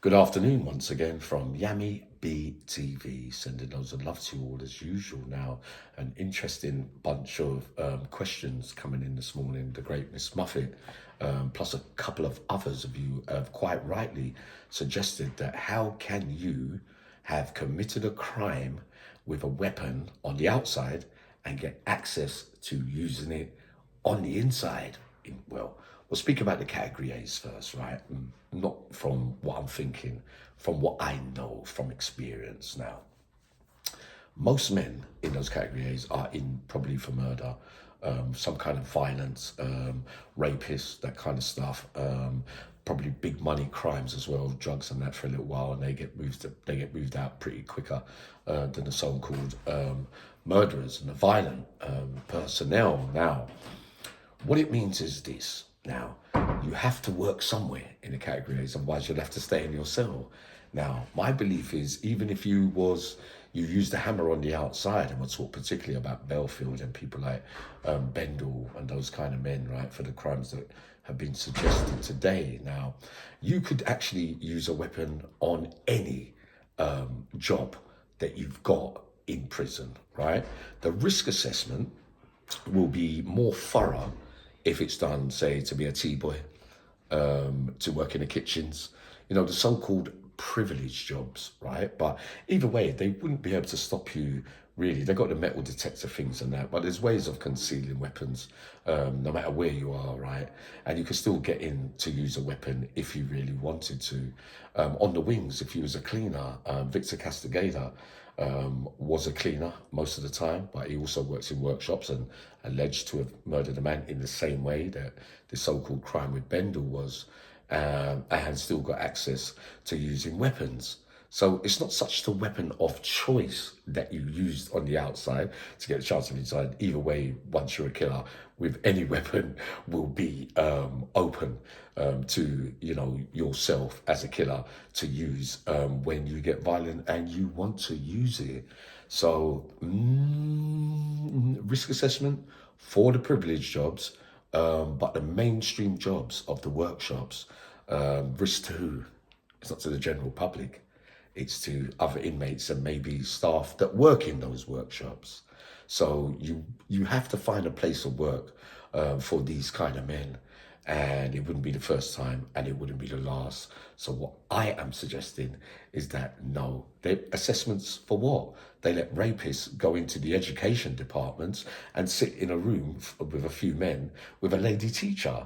Good afternoon once again from Yami BTV, sending loads of love to you all as usual. Now, an interesting bunch of questions coming in this morning. The great Miss Muffet, plus a couple of others of you have quite rightly suggested that how can you have committed a crime with a weapon on the outside and get access to using it on the inside? We'll speak about the category A's first, right? Not from what I'm thinking, from what I know from experience now. Most men in those category A's are in probably for murder, some kind of violence, rapists, that kind of stuff. Probably big money crimes as well, drugs and that for a little while, and they get moved out pretty quicker than the so-called murderers and the violent personnel. Now, what it means is this. Now, you have to work somewhere in the categories, otherwise you'll have to stay in your cell. Now, my belief is even if you used a hammer on the outside, and we'll talk particularly about Belfield and people like Bendal and those kind of men, right, for the crimes that have been suggested today. Now, you could actually use a weapon on any job that you've got in prison, right? The risk assessment will be more thorough if it's done, say, to be a tea boy, to work in the kitchens, the so-called privileged jobs, right? But either way, they wouldn't be able to stop you, really. They've got the metal detector things and that, but there's ways of concealing weapons, no matter where you are, right? And you can still get in to use a weapon if you really wanted to. On the wings, if you was a cleaner, Victor Castigator, was a cleaner most of the time, but he also works in workshops and alleged to have murdered a man in the same way that the so-called crime with Bendel was, and still got access to using weapons. So it's not such the weapon of choice that you used on the outside to get a chance of inside. Either way, once you're a killer, with any weapon will be open to yourself as a killer to use when you get violent and you want to use it. So risk assessment for the privileged jobs, but the mainstream jobs of the workshops, risk to who? It's not to the general public. It's to other inmates and maybe staff that work in those workshops. So you have to find a place of work for these kind of men, and it wouldn't be the first time and it wouldn't be the last. So what I am suggesting is that no, they assessments for what? They let rapists go into the education departments and sit in a room with a few men with a lady teacher.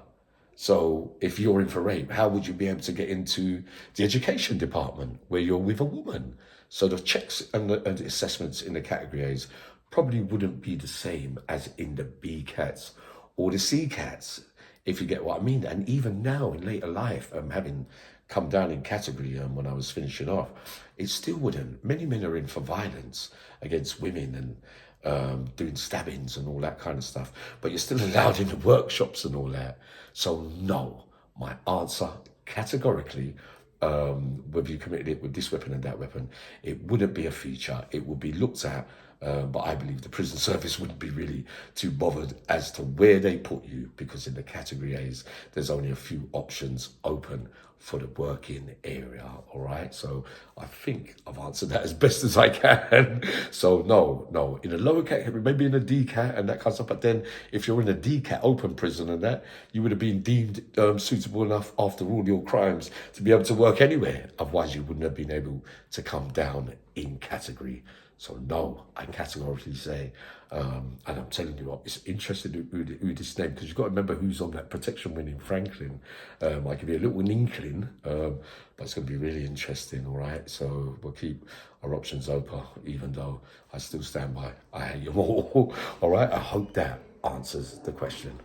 So if you're in for rape, how would you be able to get into the education department where you're with a woman? So the checks and the assessments in the category A's probably wouldn't be the same as in the B cats or the C cats, if you get what I mean. And even now in later life, having come down in category when I was finishing off, it still wouldn't. Many men are in for violence against women and doing stabbings and all that kind of stuff, but you're still allowed in the workshops and all that. So no, my answer categorically, whether you committed it with this weapon and that weapon, it wouldn't be a feature. It would be looked at, but I believe the prison service wouldn't be really too bothered as to where they put you, because in the category A's, there's only a few options open for the working area, all right? So I think I've answered that as best as I can. So no, in a lower category, maybe in a D cat and that kind of stuff, but then if you're in a D cat open prison and that, you would have been deemed suitable enough after all your crimes to be able to work anywhere. Otherwise, you wouldn't have been able to come down in category. So no, I categorically say, and I'm telling you what, it's interesting who this name, because you've got to remember who's on that protection wing in Franklin. I'll give you a little inkling, but it's going to be really interesting, all right? So we'll keep our options open, even though I still stand by I hate you all, all right? I hope that answers the question.